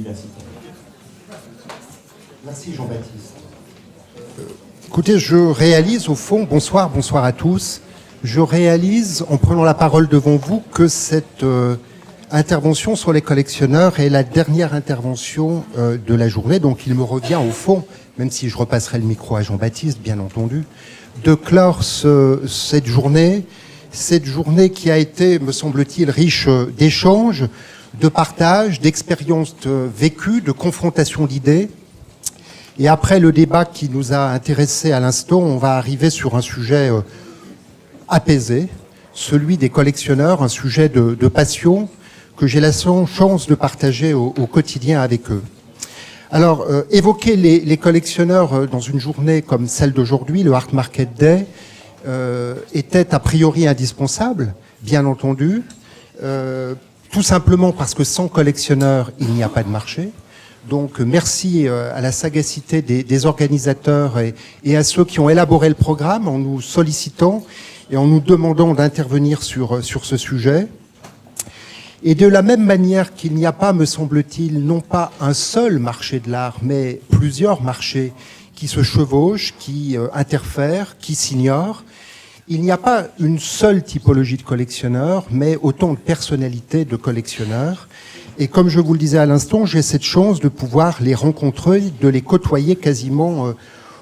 universitaires. Merci Jean-Baptiste. Écoutez, je réalise au fond, bonsoir à tous, je réalise en prenant la parole devant vous que cette intervention sur les collectionneurs est la dernière intervention de la journée, donc il me revient au fond, même si je repasserai le micro à Jean-Baptiste, bien entendu, de clore cette journée qui a été, me semble-t-il, riche d'échanges, de partages, d'expériences vécues, de confrontations d'idées. Et après le débat qui nous a intéressés à l'instant, on va arriver sur un sujet apaisé, celui des collectionneurs, un sujet de passion que j'ai la chance de partager au quotidien avec eux. Alors, évoquer les collectionneurs dans une journée comme celle d'aujourd'hui, le Art Market Day, était a priori indispensable, bien entendu, tout simplement parce que sans collectionneurs, il n'y a pas de marché. Donc merci à la sagacité des organisateurs et à ceux qui ont élaboré le programme en nous sollicitant et en nous demandant d'intervenir sur ce sujet. Et de la même manière qu'il n'y a pas, me semble-t-il, non pas un seul marché de l'art, mais plusieurs marchés qui se chevauchent, qui interfèrent, qui s'ignorent, il n'y a pas une seule typologie de collectionneurs, mais autant de personnalités de collectionneurs. Et comme je vous le disais à l'instant, j'ai cette chance de pouvoir les rencontrer, de les côtoyer quasiment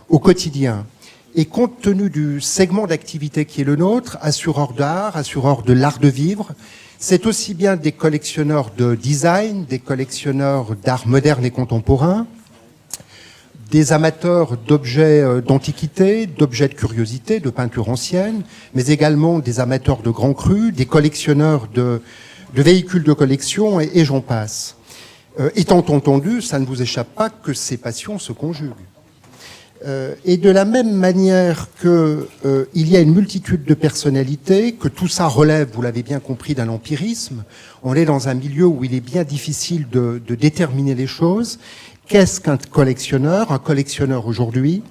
au quotidien. Et compte tenu du segment d'activité qui est le nôtre, assureur d'art, assureur de l'art de vivre, c'est aussi bien des collectionneurs de design, des collectionneurs d'art moderne et contemporain, des amateurs d'objets d'antiquité, d'objets de curiosité, de peinture ancienne, mais également des amateurs de grands crus, des collectionneurs de véhicules de collection et j'en passe. Étant entendu, ça ne vous échappe pas que ces passions se conjuguent. Et de la même manière que il y a une multitude de personnalités, que tout ça relève, vous l'avez bien compris, d'un empirisme, on est dans un milieu où il est bien difficile de déterminer les choses. Qu'est-ce qu'un collectionneur? Un collectionneur aujourd'hui,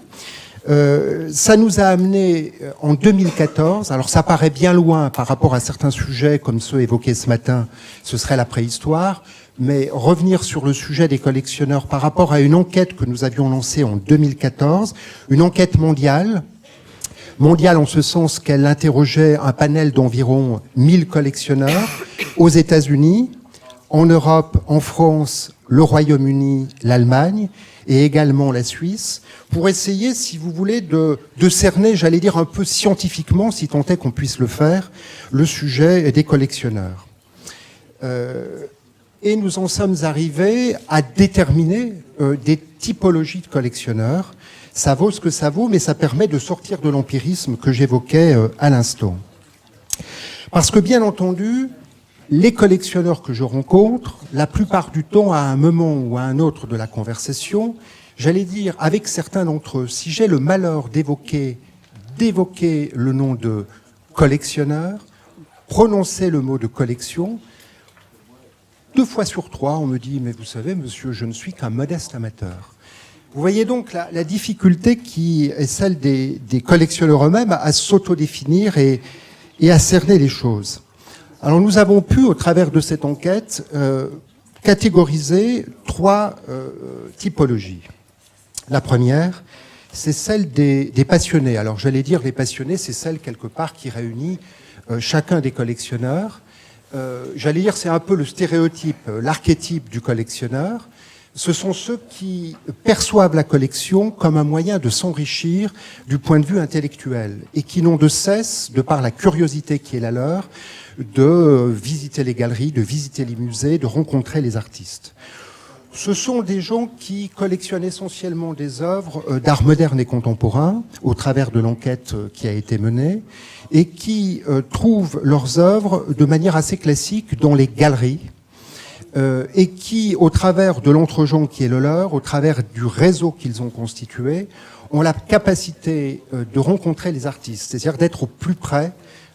ça nous a amené en 2014, alors ça paraît bien loin par rapport à certains sujets comme ceux évoqués ce matin, ce serait la préhistoire, mais revenir sur le sujet des collectionneurs par rapport à une enquête que nous avions lancée en 2014, une enquête mondiale en ce sens qu'elle interrogeait un panel d'environ 1000 collectionneurs aux États-Unis, en Europe, en France, le Royaume-Uni, l'Allemagne et également la Suisse, pour essayer, si vous voulez, de cerner, j'allais dire un peu scientifiquement, si tant est qu'on puisse le faire, le sujet des collectionneurs. Et nous en sommes arrivés à déterminer des typologies de collectionneurs. Ça vaut ce que ça vaut, mais ça permet de sortir de l'empirisme que j'évoquais à l'instant. Parce que, bien entendu, les collectionneurs que je rencontre, la plupart du temps, à un moment ou à un autre de la conversation, j'allais dire, avec certains d'entre eux, si j'ai le malheur d'évoquer le nom de collectionneur, prononcer le mot de collection, 2 fois sur 3, on me dit « Mais vous savez, monsieur, je ne suis qu'un modeste amateur ». Vous voyez donc la difficulté qui est celle des collectionneurs eux-mêmes à s'autodéfinir et à cerner les choses. Alors nous avons pu, au travers de cette enquête, catégoriser 3 typologies. La première, c'est celle des passionnés. Alors j'allais dire les passionnés, c'est celle quelque part qui réunit chacun des collectionneurs. J'allais dire c'est un peu le stéréotype, l'archétype du collectionneur. Ce sont ceux qui perçoivent la collection comme un moyen de s'enrichir du point de vue intellectuel et qui n'ont de cesse, de par la curiosité qui est la leur, de visiter les galeries, de visiter les musées, de rencontrer les artistes. Ce sont des gens qui collectionnent essentiellement des œuvres d'art moderne et contemporain au travers de l'enquête qui a été menée et qui trouvent leurs œuvres de manière assez classique dans les galeries et qui, au travers de l'entregent qui est le leur, au travers du réseau qu'ils ont constitué, ont la capacité de rencontrer les artistes, c'est-à-dire d'être au plus près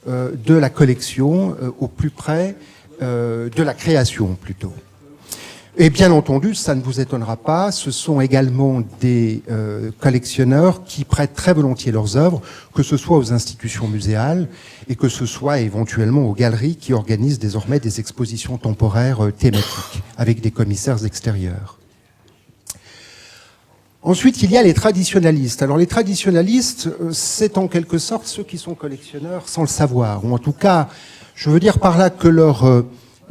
de la collection, au plus près de la création plutôt. Et bien entendu, ça ne vous étonnera pas, ce sont également des collectionneurs qui prêtent très volontiers leurs œuvres, que ce soit aux institutions muséales et que ce soit éventuellement aux galeries qui organisent désormais des expositions temporaires thématiques avec des commissaires extérieurs. Ensuite, il y a les traditionalistes. Alors les traditionalistes, c'est en quelque sorte ceux qui sont collectionneurs sans le savoir, ou en tout cas, je veux dire par là que leur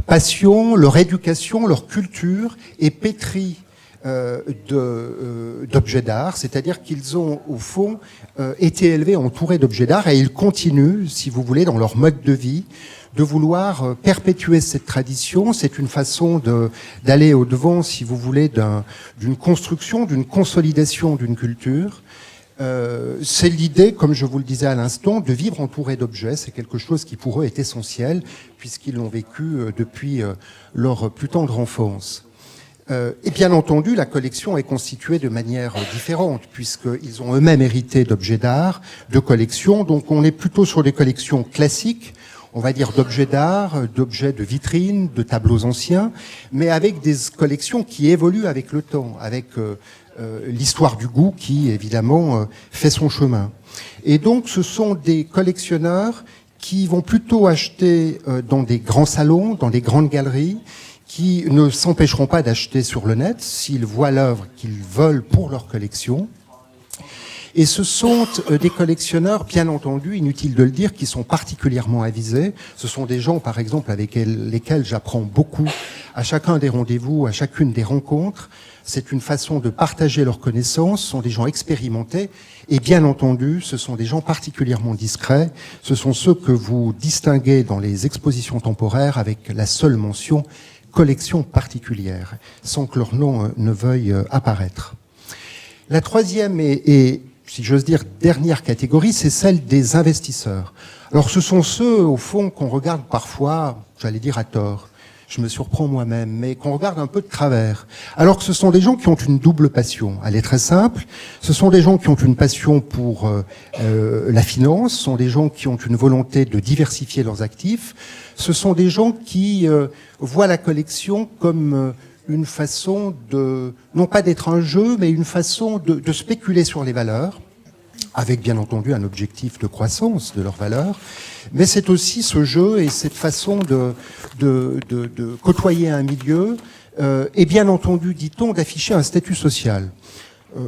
passion, leur éducation, leur culture est pétrie d'objets d'art, c'est-à-dire qu'ils ont, au fond, été élevés entourés d'objets d'art et ils continuent, si vous voulez, dans leur mode de vie, de vouloir perpétuer cette tradition. C'est une façon d'aller au-devant, si vous voulez, d'une construction, d'une consolidation d'une culture. C'est l'idée, comme je vous le disais à l'instant, de vivre entouré d'objets. C'est quelque chose qui pour eux est essentiel, puisqu'ils l'ont vécu depuis leur plus tendre enfance. Et bien entendu, la collection est constituée de manière différente, puisqu'ils ont eux-mêmes hérité d'objets d'art, de collections. Donc on est plutôt sur des collections classiques, on va dire d'objets d'art, d'objets de vitrine, de tableaux anciens, mais avec des collections qui évoluent avec le temps, avec l'histoire du goût qui, évidemment, fait son chemin. Et donc, ce sont des collectionneurs qui vont plutôt acheter dans des grands salons, dans des grandes galeries, qui ne s'empêcheront pas d'acheter sur le net s'ils voient l'œuvre qu'ils veulent pour leur collection. Et ce sont des collectionneurs, bien entendu, inutile de le dire, qui sont particulièrement avisés. Ce sont des gens, par exemple, avec lesquels j'apprends beaucoup à chacun des rendez-vous, à chacune des rencontres. C'est une façon de partager leurs connaissances. Ce sont des gens expérimentés. Et bien entendu, ce sont des gens particulièrement discrets. Ce sont ceux que vous distinguez dans les expositions temporaires avec la seule mention collection particulière, sans que leur nom ne veuille apparaître. La troisième et si j'ose dire, dernière catégorie, c'est celle des investisseurs. Alors ce sont ceux, au fond, qu'on regarde parfois, j'allais dire à tort, je me surprends moi-même, mais qu'on regarde un peu de travers. Alors que ce sont des gens qui ont une double passion. Elle est très simple. Ce sont des gens qui ont une passion pour la finance, ce sont des gens qui ont une volonté de diversifier leurs actifs. Ce sont des gens qui voient la collection comme une façon de, non pas d'être un jeu, mais une façon de spéculer sur les valeurs, avec bien entendu un objectif de croissance de leurs valeurs, mais c'est aussi ce jeu et cette façon de côtoyer un milieu, et bien entendu, dit-on, d'afficher un statut social.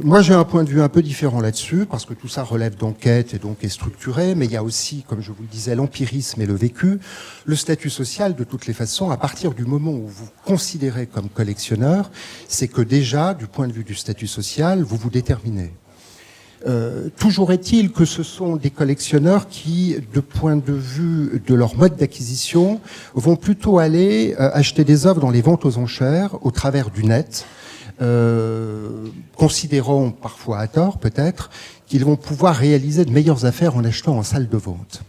Moi, j'ai un point de vue un peu différent là-dessus, parce que tout ça relève d'enquête et donc est structuré, mais il y a aussi, comme je vous le disais, l'empirisme et le vécu. Le statut social, de toutes les façons, à partir du moment où vous considérez comme collectionneur, c'est que déjà, du point de vue du statut social, vous vous déterminez. Toujours est-il que ce sont des collectionneurs qui, de point de vue de leur mode d'acquisition, vont plutôt aller acheter des œuvres dans les ventes aux enchères, au travers du net, considérant parfois à tort peut-être qu'ils vont pouvoir réaliser de meilleures affaires en achetant en salle de vente.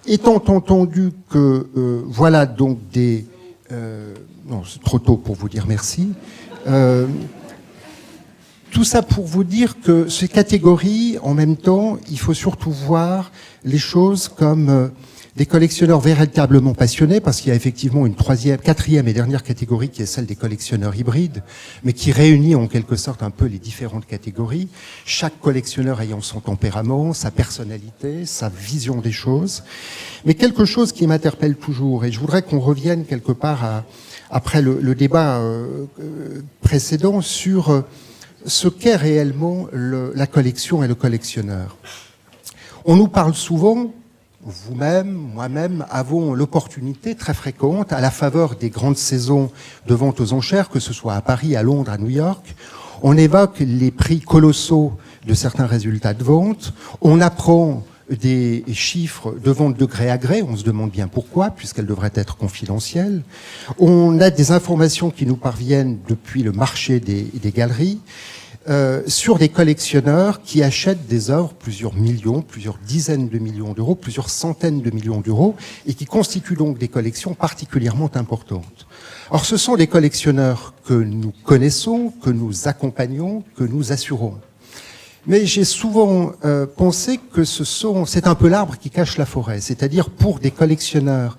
Étant entendu que voilà donc des... non, c'est trop tôt pour vous dire merci. Tout ça pour vous dire que ces catégories, en même temps, il faut surtout voir les choses comme des collectionneurs véritablement passionnés, parce qu'il y a effectivement une quatrième et dernière catégorie qui est celle des collectionneurs hybrides, mais qui réunit en quelque sorte un peu les différentes catégories, chaque collectionneur ayant son tempérament, sa personnalité, sa vision des choses. Mais quelque chose qui m'interpelle toujours, et je voudrais qu'on revienne quelque part après le débat précédent sur ce qu'est réellement la collection et le collectionneur. On nous parle souvent, vous-même, moi-même, avons l'opportunité très fréquente, à la faveur des grandes saisons de vente aux enchères, que ce soit à Paris, à Londres, à New York, on évoque les prix colossaux de certains résultats de vente, on apprend des chiffres de vente de gré à gré, on se demande bien pourquoi, puisqu'elles devraient être confidentielles. On a des informations qui nous parviennent depuis le marché des galeries, sur des collectionneurs qui achètent des œuvres, plusieurs millions, plusieurs dizaines de millions d'euros, plusieurs centaines de millions d'euros, et qui constituent donc des collections particulièrement importantes. Or, ce sont des collectionneurs que nous connaissons, que nous accompagnons, que nous assurons. Mais j'ai souvent pensé que c'est un peu l'arbre qui cache la forêt, c'est-à-dire pour des collectionneurs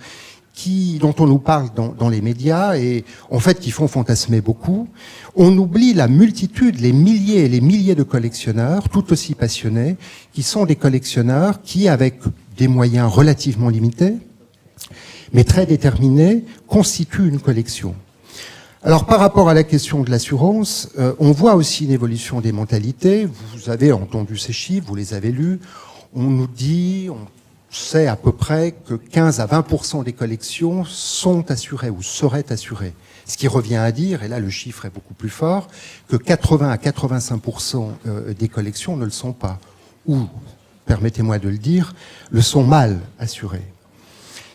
dont on nous parle dans les médias et en fait qui font fantasmer beaucoup. On oublie la multitude, les milliers et les milliers de collectionneurs, tout aussi passionnés, qui sont des collectionneurs qui, avec des moyens relativement limités, mais très déterminés, constituent une collection. Alors par rapport à la question de l'assurance, on voit aussi une évolution des mentalités. Vous avez entendu ces chiffres, vous les avez lus. On nous dit, on sait à peu près que 15 à 20% des collections sont assurées ou seraient assurées. Ce qui revient à dire, et là le chiffre est beaucoup plus fort, que 80 à 85% des collections ne le sont pas. Ou, permettez-moi de le dire, le sont mal assurées.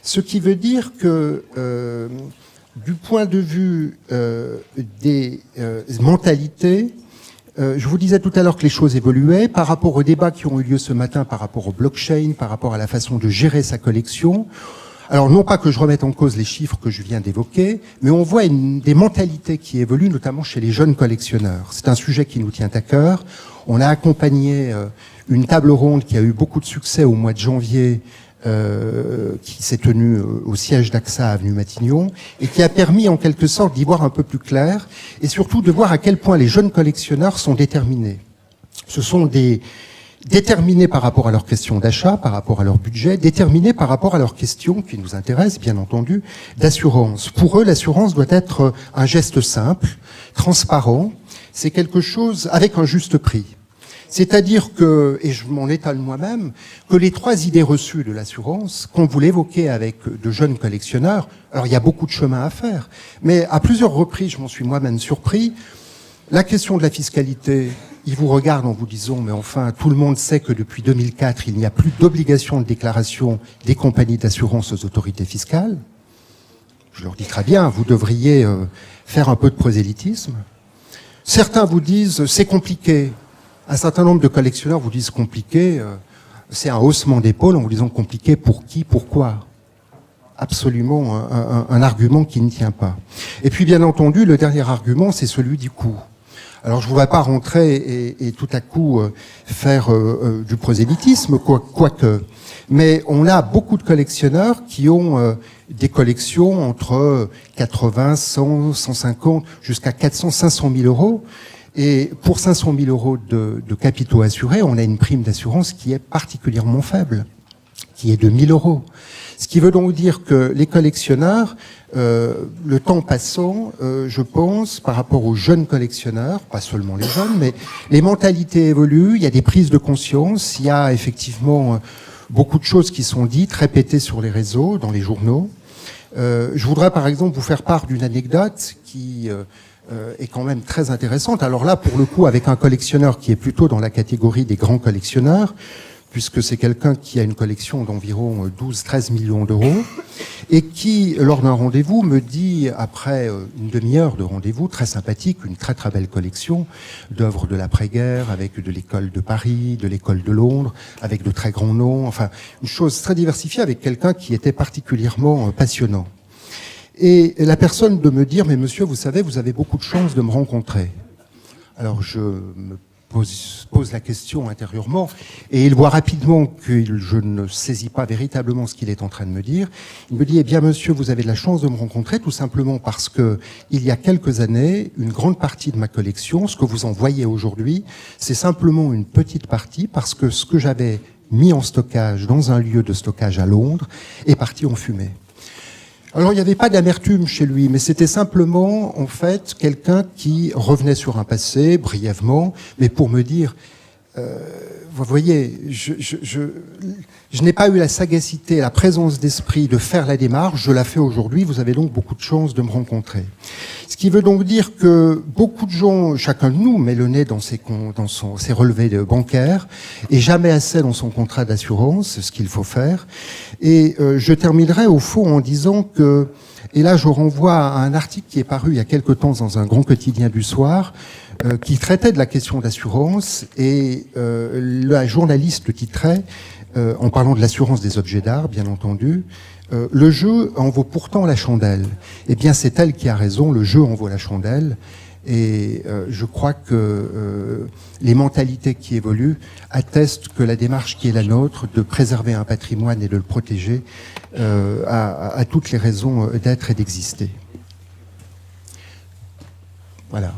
Ce qui veut dire que, du point de vue des mentalités, je vous disais tout à l'heure que les choses évoluaient par rapport aux débats qui ont eu lieu ce matin, par rapport au blockchain, par rapport à la façon de gérer sa collection. Alors non pas que je remette en cause les chiffres que je viens d'évoquer, mais on voit des mentalités qui évoluent, notamment chez les jeunes collectionneurs. C'est un sujet qui nous tient à cœur. On a accompagné une table ronde qui a eu beaucoup de succès au mois de janvier, qui s'est tenue au siège d'AXA avenue Matignon et qui a permis en quelque sorte d'y voir un peu plus clair et surtout de voir à quel point les jeunes collectionneurs sont déterminés. Ce sont déterminés par rapport à leurs questions d'achat, par rapport à leur budget, déterminés par rapport à leurs questions qui nous intéressent bien entendu d'assurance. Pour eux, l'assurance doit être un geste simple, transparent, c'est quelque chose avec un juste prix. C'est-à-dire que, et je m'en étale moi-même, que les trois idées reçues de l'assurance, qu'on voulait évoquer avec de jeunes collectionneurs, alors il y a beaucoup de chemin à faire, mais à plusieurs reprises, je m'en suis moi-même surpris, la question de la fiscalité, ils vous regardent en vous disant, mais enfin, tout le monde sait que depuis 2004, il n'y a plus d'obligation de déclaration des compagnies d'assurance aux autorités fiscales. Je leur dis très bien, vous devriez faire un peu de prosélytisme. Certains vous disent, c'est compliqué. Un certain nombre de collectionneurs vous disent compliqué, c'est un haussement d'épaule en vous disant compliqué pour qui, pourquoi. Absolument un argument qui ne tient pas. Et puis bien entendu, le dernier argument, c'est celui du coût. Alors je ne voudrais pas rentrer et tout à coup faire du prosélytisme, quoique. Mais on a beaucoup de collectionneurs qui ont des collections entre 80, 100, 150, jusqu'à 400, 500 000 euros. Et pour 500 000 euros de capitaux assurés, on a une prime d'assurance qui est particulièrement faible, qui est de 1 000 euros. Ce qui veut donc dire que les collectionneurs, le temps passant, je pense, par rapport aux jeunes collectionneurs, pas seulement les jeunes, mais les mentalités évoluent, il y a des prises de conscience, il y a effectivement beaucoup de choses qui sont dites, répétées sur les réseaux, dans les journaux. Je voudrais par exemple vous faire part d'une anecdote qui est quand même très intéressante. Alors là, pour le coup, avec un collectionneur qui est plutôt dans la catégorie des grands collectionneurs, puisque c'est quelqu'un qui a une collection d'environ 12-13 millions d'euros, et qui, lors d'un rendez-vous, me dit, après une demi-heure de rendez-vous, très sympathique, une très très belle collection d'œuvres de l'après-guerre, avec de l'école de Paris, de l'école de Londres, avec de très grands noms, enfin, une chose très diversifiée, avec quelqu'un qui était particulièrement passionnant. Et la personne de me dire, mais monsieur, vous savez, vous avez beaucoup de chance de me rencontrer. Alors je me pose la question intérieurement, et il voit rapidement que je ne saisis pas véritablement ce qu'il est en train de me dire. Il me dit, eh bien monsieur, vous avez de la chance de me rencontrer, tout simplement parce que il y a quelques années, une grande partie de ma collection, ce que vous en voyez aujourd'hui, c'est simplement une petite partie, parce que ce que j'avais mis en stockage dans un lieu de stockage à Londres est parti en fumée. Alors, il n'y avait pas d'amertume chez lui, mais c'était simplement, en fait, quelqu'un qui revenait sur un passé, brièvement, mais pour me dire, vous voyez, je n'ai pas eu la sagacité, la présence d'esprit de faire la démarche, je la fais aujourd'hui, vous avez donc beaucoup de chance de me rencontrer. Ce qui veut donc dire que beaucoup de gens, chacun de nous, met le nez dans ses relevés bancaires et jamais assez dans son contrat d'assurance, ce qu'il faut faire. Et je terminerai au fond en disant que, et là je renvoie à un article qui est paru il y a quelque temps dans un grand quotidien du soir, qui traitait de la question d'assurance, et la journaliste titrait, en parlant de l'assurance des objets d'art, bien entendu, le jeu en vaut pourtant la chandelle. Eh bien, c'est elle qui a raison, le jeu en vaut la chandelle. Et je crois que les mentalités qui évoluent attestent que la démarche qui est la nôtre, de préserver un patrimoine et de le protéger, a toutes les raisons d'être et d'exister. Voilà.